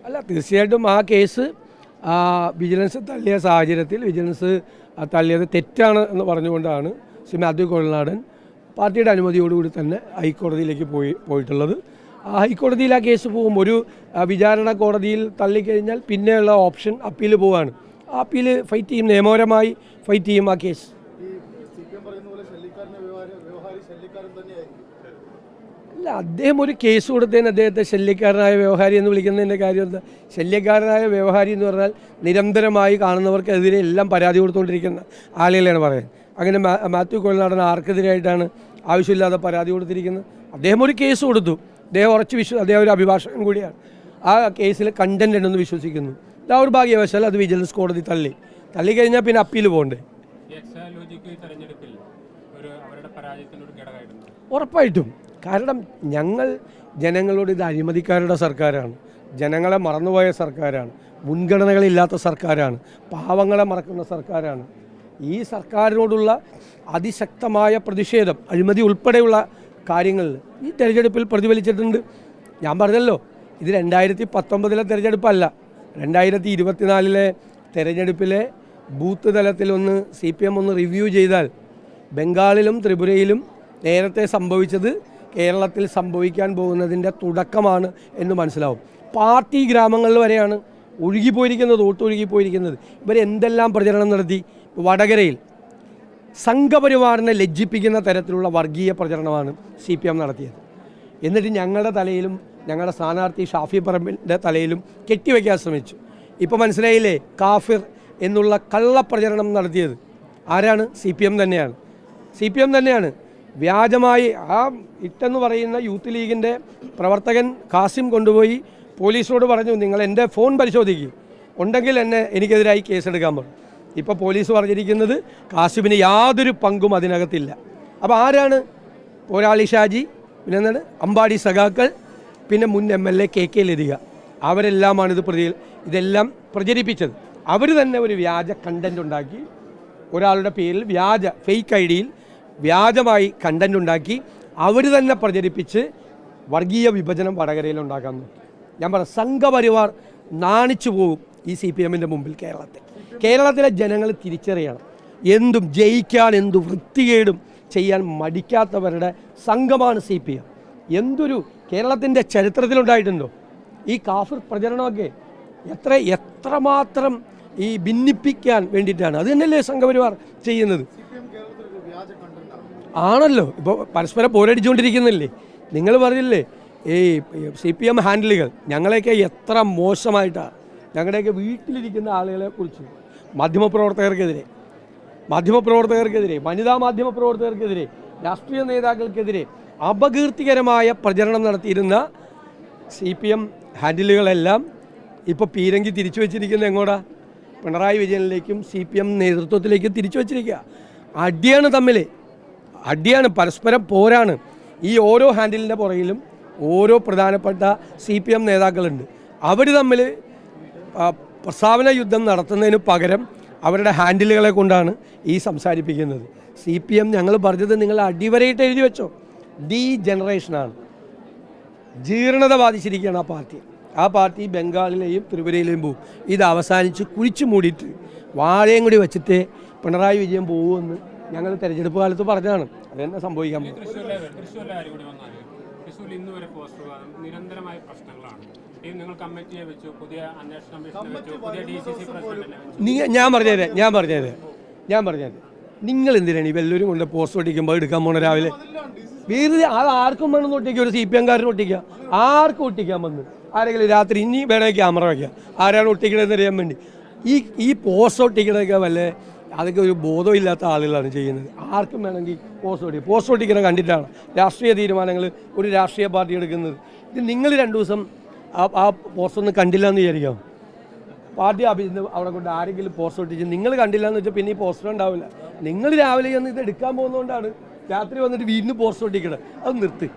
അല്ല, തീർച്ചയായിട്ടും ആ കേസ് വിജിലൻസ് തള്ളിയ സാഹചര്യത്തിൽ വിജിലൻസ് തള്ളിയത് തെറ്റാണ് എന്ന് പറഞ്ഞുകൊണ്ടാണ് ശ്രീ മാത്യു കുഴൽനാടൻ പാർട്ടിയുടെ അനുമതിയോടുകൂടി തന്നെ ഹൈക്കോടതിയിലേക്ക് പോയിട്ടുള്ളത്. ആ ഹൈക്കോടതിയിൽ ആ കേസ് പോകും. ഒരു വിചാരണ കോടതിയിൽ തള്ളിക്കഴിഞ്ഞാൽ പിന്നെയുള്ള ഓപ്ഷൻ അപ്പീൽ പോവുകയാണ്. ആ അപ്പീൽ ഫൈറ്റ് ചെയ്യും, നിയമപരമായി ഫൈറ്റ് ചെയ്യും ആ കേസ്. അല്ല, അദ്ദേഹം ഒരു കേസ് കൊടുത്തതിന് അദ്ദേഹത്തെ ശല്യക്കാരനായ വ്യവഹാരി എന്ന് വിളിക്കുന്നതിൻ്റെ കാര്യം എന്താ? ശല്യക്കാരനായ വ്യവഹാരി എന്ന് പറഞ്ഞാൽ നിരന്തരമായി കാണുന്നവർക്കെതിരെ എല്ലാം പരാതി കൊടുത്തുകൊണ്ടിരിക്കുന്ന ആളുകളെയാണ് പറയുന്നത്. അങ്ങനെ മാത്യു കുഴൽനാടൻ ആർക്കെതിരായിട്ടാണ് ആവശ്യമില്ലാതെ പരാതി കൊടുത്തിരിക്കുന്നത്? അദ്ദേഹം ഒരു കേസ് കൊടുത്തു, അദ്ദേഹം അദ്ദേഹം ഒരു അഭിഭാഷകൻ കൂടിയാണ്. ആ കേസിൽ കണ്ടന്റ് ഉണ്ടെന്ന് വിശ്വസിക്കുന്നു. ദൗർഭാഗ്യവശാൽ അത് വിജിലൻസ് കോടതി തള്ളിക്കഴിഞ്ഞാൽ പിന്നെ അപ്പീൽ പോകണ്ടേ? ഉറപ്പായിട്ടും. കാരണം ഞങ്ങൾ ജനങ്ങളോട് ഇത് അഴിമതിക്കാരുടെ സർക്കാരാണ്, ജനങ്ങളെ മറന്നുപോയ സർക്കാരാണ്, മുൻഗണനകളില്ലാത്ത സർക്കാരാണ്, പാവങ്ങളെ മറക്കുന്ന സർക്കാരാണ്. ഈ സർക്കാരിനോടുള്ള അതിശക്തമായ പ്രതിഷേധം അഴിമതി ഉൾപ്പെടെയുള്ള കാര്യങ്ങളിൽ ഈ തെരഞ്ഞെടുപ്പിൽ പ്രതിഫലിച്ചിട്ടുണ്ട്. ഞാൻ പറഞ്ഞല്ലോ, ഇത് 2019 തെരഞ്ഞെടുപ്പല്ല, 2024 തെരഞ്ഞെടുപ്പിലെ ബൂത്ത് തലത്തിലൊന്ന് CPM ഒന്ന് റിവ്യൂ ചെയ്താൽ ബംഗാളിലും ത്രിപുരയിലും നേരത്തെ സംഭവിച്ചത് കേരളത്തിൽ സംഭവിക്കാൻ പോകുന്നതിൻ്റെ തുടക്കമാണ് എന്ന് മനസ്സിലാവും. പാർട്ടി ഗ്രാമങ്ങളിൽ വരെയാണ് ഒഴുകിപ്പോയിരിക്കുന്നത്, ഒഴുകിപ്പോയിരിക്കുന്നത്. ഇവരെന്തെല്ലാം പ്രചരണം നടത്തി. വടകരയിൽ സംഘപരിവാറിനെ ലജ്ജിപ്പിക്കുന്ന തരത്തിലുള്ള വർഗീയ പ്രചരണമാണ് CPM നടത്തിയത്. എന്നിട്ട് ഞങ്ങളുടെ തലയിലും ഞങ്ങളുടെ സ്ഥാനാർത്ഥി ഷാഫി പറമ്പിൻ്റെ തലയിലും കെട്ടിവെക്കാൻ ശ്രമിച്ചു. ഇപ്പോൾ മനസ്സിലായില്ലേ, കാഫിർ എന്നുള്ള കള്ളപ്രചരണം നടത്തിയത് ആരാണ്? CPM തന്നെയാണ്. വ്യാജമായി ആ ഇട്ടെന്ന് പറയുന്ന യൂത്ത് ലീഗിൻ്റെ പ്രവർത്തകൻ കാസിം കൊണ്ടുപോയി പോലീസിനോട് പറഞ്ഞു, നിങ്ങൾ എൻ്റെ ഫോൺ പരിശോധിക്കുക, ഉണ്ടെങ്കിൽ എനിക്കെതിരായി കേസെടുക്കാൻ പറഞ്ഞു. ഇപ്പോൾ പോലീസ് പറഞ്ഞിരിക്കുന്നത് കാസിമിന് യാതൊരു പങ്കും അതിനകത്തില്ല. അപ്പോൾ ആരാണ്? പോരാളി ഷാജി, പിന്നെ എന്താണ് അമ്പാടി സഖാക്കൾ, പിന്നെ മുൻ MLA KK ലതിക, അവരെല്ലാമാണ് ഇതെല്ലാം പ്രചരിപ്പിച്ചത്. അവർ തന്നെ ഒരു വ്യാജ കണ്ടൻറ് ഉണ്ടാക്കി, ഒരാളുടെ പേരിൽ ഫേക്ക് ഐഡിയിൽ വ്യാജമായി കണ്ടൻറ് ഉണ്ടാക്കി അവർ തന്നെ പ്രചരിപ്പിച്ച് വർഗീയ വിഭജനം വടകരയിൽ ഉണ്ടാക്കാൻ നോക്കി. ഞാൻ പറയാം, സംഘപരിവാർ നാണിച്ചു പോകും ഈ CPMൻ്റെ മുമ്പിൽ. കേരളത്തിലെ ജനങ്ങൾ തിരിച്ചറിയണം, എന്തും ജയിക്കാൻ എന്തു വൃത്തികേടും ചെയ്യാൻ മടിക്കാത്തവരുടെ സംഘമാണ് CPM. എന്തൊരു കേരളത്തിൻ്റെ ചരിത്രത്തിലുണ്ടായിട്ടുണ്ടോ ഈ കാഫിർ പ്രചരണമൊക്കെ? എത്രമാത്രം ഈ ഭിന്നിപ്പിക്കാൻ വേണ്ടിയിട്ടാണ്. അത് തന്നെയല്ലേ സംഘപരിവാർ ചെയ്യുന്നത്? ആണല്ലോ, ഇപ്പോൾ പരസ്പരം പോരടിച്ചുകൊണ്ടിരിക്കുന്നില്ലേ? നിങ്ങൾ പറഞ്ഞില്ലേ ഈ CPM ഹാൻഡിലുകൾ ഞങ്ങളെയൊക്കെ എത്ര മോശമായിട്ടാണ്, ഞങ്ങളുടെയൊക്കെ വീട്ടിലിരിക്കുന്ന ആളുകളെ കുറിച്ച്, മാധ്യമപ്രവർത്തകർക്കെതിരെ, വനിതാ മാധ്യമപ്രവർത്തകർക്കെതിരെ, രാഷ്ട്രീയ നേതാക്കൾക്കെതിരെ അപകീർത്തികരമായ പ്രചരണം നടത്തിയിരുന്ന CPM ഹാൻഡിലുകളെല്ലാം ഇപ്പോൾ പീരങ്കി തിരിച്ചു വച്ചിരിക്കുന്ന എങ്ങോട്ടാ? പിണറായി വിജയനിലേക്കും CPM നേതൃത്വത്തിലേക്കും തിരിച്ചു വച്ചിരിക്കുക. അടിയാണ്, പരസ്പരം പോരാണ്. ഈ ഓരോ ഹാൻഡിലിൻ്റെ പുറകിലും ഓരോ പ്രധാനപ്പെട്ട CPM നേതാക്കളുണ്ട്. അവർ തമ്മിൽ പ്രസ്താവന യുദ്ധം നടത്തുന്നതിന് പകരം അവരുടെ ഹാൻഡിലുകളെ കൊണ്ടാണ് ഈ സംസാരിപ്പിക്കുന്നത്. CPM ഞങ്ങൾ പറഞ്ഞത് നിങ്ങൾ അടിവരയിട്ട് എഴുതി വെച്ചോ, ഡി ജനറേഷനാണ്, ജീർണത ബാധിച്ചിരിക്കുകയാണ് ആ പാർട്ടി ബംഗാളിലെയും ത്രിപുരയിലെയും പോകും. ഇത് അവസാനിച്ച് കുഴിച്ചു മൂടിയിട്ട് വാഴയും കൂടി വെച്ചിട്ട് പിണറായി വിജയൻ പോകുമെന്ന് ഞങ്ങൾ തെരഞ്ഞെടുപ്പ് കാലത്ത് പറഞ്ഞതാണ്. അത് തന്നെ സംഭവിക്കാൻ പോകും. ഞാൻ പറഞ്ഞുതരാം നിങ്ങൾ എന്തിനാണ് ഈ വല്ലവരും കൊണ്ട് പോസ്റ്റ് ഒട്ടിക്കുമ്പോൾ എടുക്കാൻ പോണ രാവിലെ? വെറുതെ അത് ആർക്കും വേണമെന്ന് ഒട്ടിക്കുക, ഒരു CPM കാരന് ഒട്ടിക്കുക, ആർക്കും ഒട്ടിക്കാൻ വന്ന് ആരെങ്കിലും രാത്രി ഇനി വേണമെങ്കിൽ ക്യാമറ വയ്ക്കുക, ആരാണ് ഒട്ടിക്കണമെന്ന് അറിയാൻ വേണ്ടി. ഈ പോസ്റ്റ് ഒട്ടിക്കണതൊക്കെ അതൊക്കെ ഒരു ബോധമില്ലാത്ത ആളുകളാണ് ചെയ്യുന്നത്. ആർക്കും വേണമെങ്കിൽ പോസ്റ്റ് ഒട്ടിക്കണം കണ്ടിട്ടാണ് രാഷ്ട്രീയ തീരുമാനങ്ങൾ ഒരു രാഷ്ട്രീയ പാർട്ടി എടുക്കുന്നത്. ഇത് നിങ്ങൾ 2 ദിവസം ആ പോസ്റ്റ് ഒന്നും കണ്ടില്ല എന്ന് വിചാരിക്കാം. പാർട്ടി ഓഫീസിൽ അവിടെ കൊണ്ട് ആരെങ്കിലും പോസ്റ്റർ ഒട്ടിച്ച് നിങ്ങൾ കണ്ടില്ല എന്ന് വെച്ചാൽ പിന്നെ ഈ പോസ്റ്റർ ഉണ്ടാവില്ല. നിങ്ങൾ രാവിലെ ചെന്ന് ഇത് എടുക്കാൻ പോകുന്നതുകൊണ്ടാണ് രാത്രി വന്നിട്ട് വീടിന് പോസ്റ്റർ ഒട്ടിക്കണം. അത് നിർത്തി.